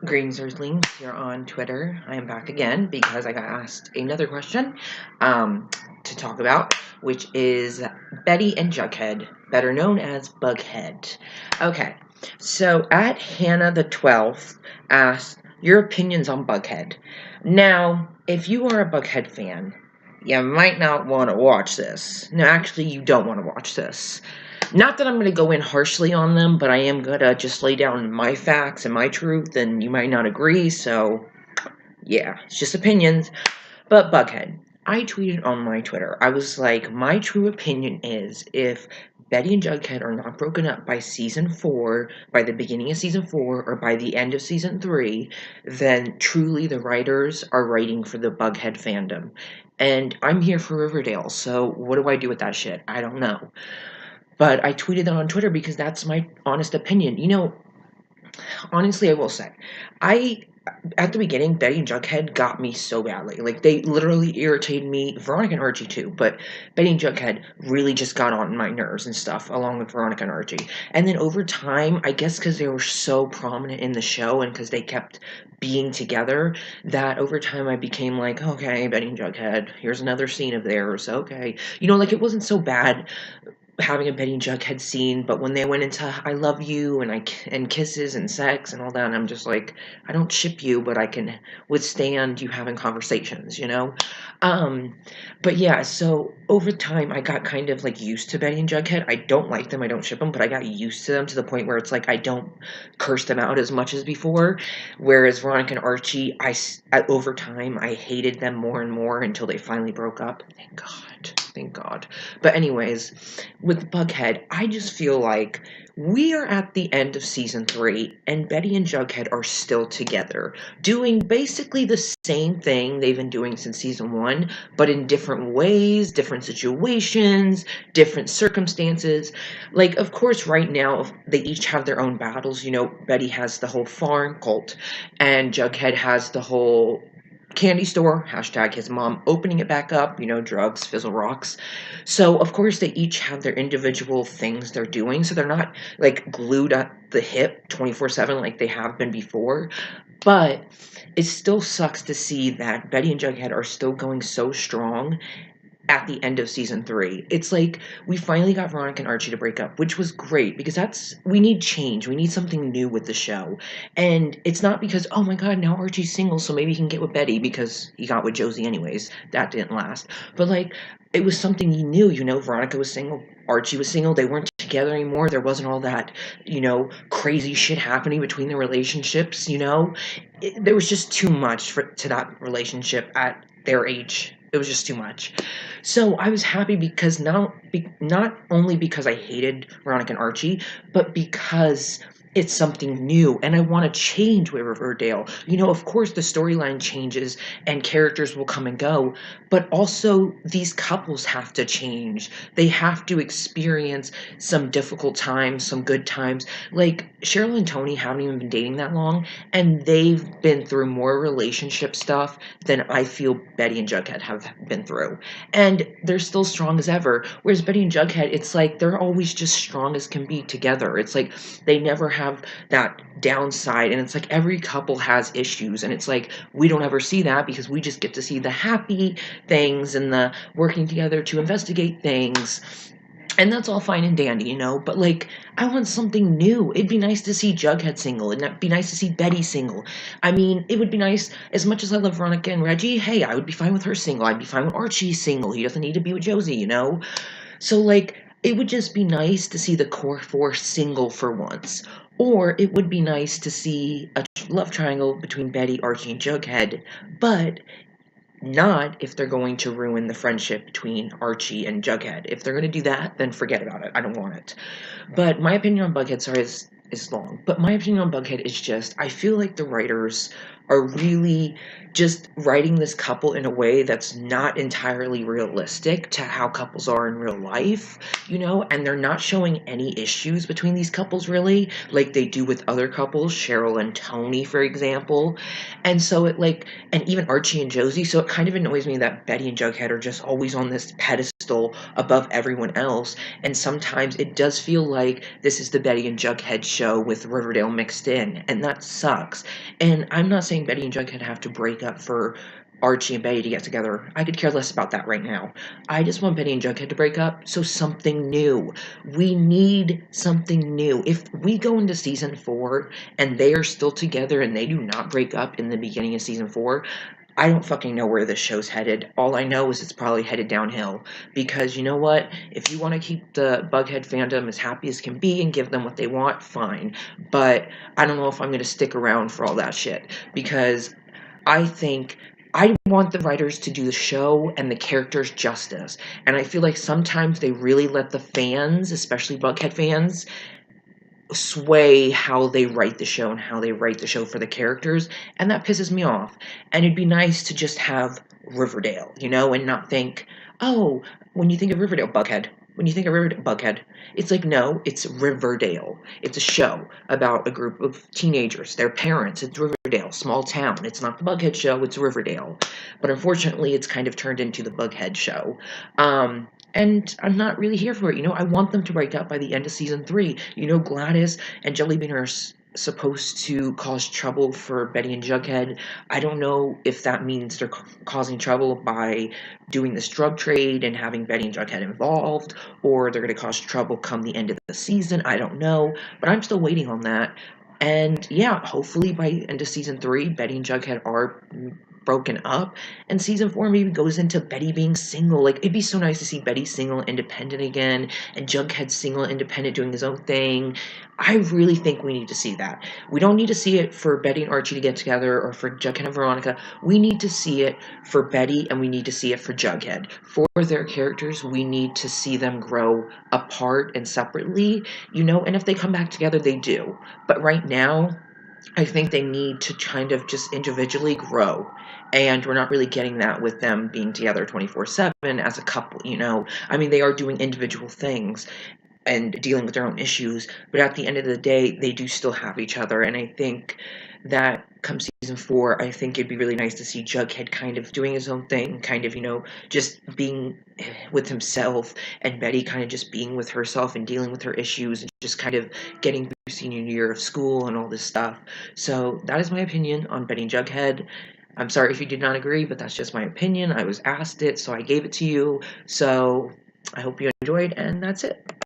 Greetings, Earthlings, here on Twitter. I am back again because I got asked another question to talk about, which is Betty and Jughead, better known as Bughead. Okay, so at Hannah the 12th asked your opinions on Bughead. Now, if you are a Bughead fan, you might not want to watch this. No, actually, you don't want to watch this. Not that I'm going to go in harshly on them, but I am going to just lay down my facts and my truth, and you might not agree, so yeah, it's just opinions. But Bughead, I tweeted on my Twitter, I was like, my true opinion is if Betty and Jughead are not broken up by season 4, by the beginning of season 4, or by the end of season 3, then truly the writers are writing for the Bughead fandom. And I'm here for Riverdale, so what do I do with that shit? I don't know. But I tweeted that on Twitter because that's my honest opinion. Honestly, I will say, I at the beginning, Betty and Jughead got me so badly. Like, they literally irritated me. Veronica and Archie too, but Betty and Jughead really just got on my nerves and stuff, along with Veronica and Archie. And then over time, I guess because they were so prominent in the show and because they kept being together, that over time I became like, okay, Betty and Jughead, here's another scene of theirs. Okay, like it wasn't so bad having a Betty and Jughead scene, but when they went into "I love you" and kisses and sex and all that, I'm just like, I don't ship you, but I can withstand you having conversations. Um, but yeah, so over time, I got kind of like used to Betty and Jughead. I don't like them, I don't ship them, but I got used to them to the point where it's like I don't curse them out as much as before. Whereas Veronica and Archie, over time, I hated them more and more until they finally broke up. Thank God. Thank God. But anyways, with Bughead, I just feel like we are at the end of season 3, and Betty and Jughead are still together, doing basically the same thing they've been doing since season 1, but in different ways, different situations, different circumstances. Like, of course, right now, they each have their own battles. Betty has the whole farm cult, and Jughead has the whole candy store, hashtag his mom opening it back up, drugs, fizzle rocks. So, of course, they each have their individual things they're doing, so they're not, like, glued at the hip 24/7 like they have been before. But it still sucks to see that Betty and Jughead are still going so strong at the end of season 3. It's like we finally got Veronica and Archie to break up, which was great because we need change. We need something new with the show. And it's not because, oh my god, now Archie's single, so maybe he can get with Betty because he got with Josie anyways. That didn't last. But like, it was something he knew, Veronica was single, Archie was single, they weren't together anymore. There wasn't all that, crazy shit happening between their relationships. There was just too much to that relationship at their age. It was just too much. So I was happy because not only because I hated Veronica and Archie, but because it's something new and I want to change with Riverdale. Of course the storyline changes and characters will come and go, but also these couples have to change. They have to experience some difficult times, some good times. Like, Cheryl and Tony haven't even been dating that long, and they've been through more relationship stuff than I feel Betty and Jughead have been through. And they're still strong as ever. Whereas Betty and Jughead, it's like they're always just strong as can be together. It's like they never have that downside. And it's like every couple has issues. And it's like we don't ever see that because we just get to see the happy things and the working together to investigate things. And that's all fine and dandy, but like, I want something new. It'd be nice to see Jughead single, and it'd be nice to see Betty single. I mean, it would be nice, as much as I love Veronica and Reggie, hey, I would be fine with her single. I'd be fine with Archie single. He doesn't need to be with Josie. So, like, it would just be nice to see the core four single for once. Or it would be nice to see a love triangle between Betty, Archie, and Jughead, but not if they're going to ruin the friendship between Archie and Jughead. If they're going to do that, then forget about it. I don't want it. But my opinion on Bughead, sorry, is long. But my opinion on Bughead is just, I feel like the writers are really just writing this couple in a way that's not entirely realistic to how couples are in real life, and they're not showing any issues between these couples really, like they do with other couples, Cheryl and Tony, for example. And so and even Archie and Josie, so it kind of annoys me that Betty and Jughead are just always on this pedestal above everyone else. And sometimes it does feel like this is the Betty and Jughead show with Riverdale mixed in, and that sucks. And I'm not saying Betty and Jughead have to break up for Archie and Betty to get together. I could care less about that right now. I just want Betty and Jughead to break up, so something new. We need something new. If we go into season 4 and they are still together and they do not break up in the beginning of season 4, I don't fucking know where this show's headed. All I know is it's probably headed downhill. Because you know what? If you want to keep the Bughead fandom as happy as can be and give them what they want, fine. But I don't know if I'm going to stick around for all that shit. Because I think I want the writers to do the show and the characters justice. And I feel like sometimes they really let the fans, especially Bughead fans, sway how they write the show and how they write the show for the characters, and that pisses me off. And it'd be nice to just have Riverdale, and not think, oh, when you think of Riverdale, Bughead. When you think of Riverdale, Bughead. It's like, no, it's Riverdale. It's a show about a group of teenagers, their parents. It's Riverdale, small town. It's not the Bughead show, it's Riverdale. But unfortunately, it's kind of turned into the Bughead show. And I'm not really here for it. I want them to break up by the end of season 3. Gladys and Jellybean are supposed to cause trouble for Betty and Jughead. I don't know if that means they're causing trouble by doing this drug trade and having Betty and Jughead involved, or they're going to cause trouble come the end of the season. I don't know, but I'm still waiting on that. And yeah, hopefully by end of season 3, Betty and Jughead are broken up, and season 4 maybe goes into Betty being single. Like, it'd be so nice to see Betty single, independent again, and Jughead single, independent, doing his own thing. I really think we need to see that. We don't need to see it for Betty and Archie to get together, or for Jughead and Veronica. We need to see it for Betty, and we need to see it for Jughead. For their characters, we need to see them grow apart and separately, and if they come back together, they do. But right now, I think they need to kind of just individually grow. And we're not really getting that with them being together 24/7 as a couple, I mean, they are doing individual things and dealing with their own issues, but at the end of the day, they do still have each other. And I think that come season 4, I think it'd be really nice to see Jughead kind of doing his own thing, kind of, just being with himself, and Betty kind of just being with herself and dealing with her issues and just kind of getting through senior year of school and all this stuff. So that is my opinion on Betty and Jughead. I'm sorry if you did not agree, but that's just my opinion. I was asked it, so I gave it to you. So I hope you enjoyed, and that's it.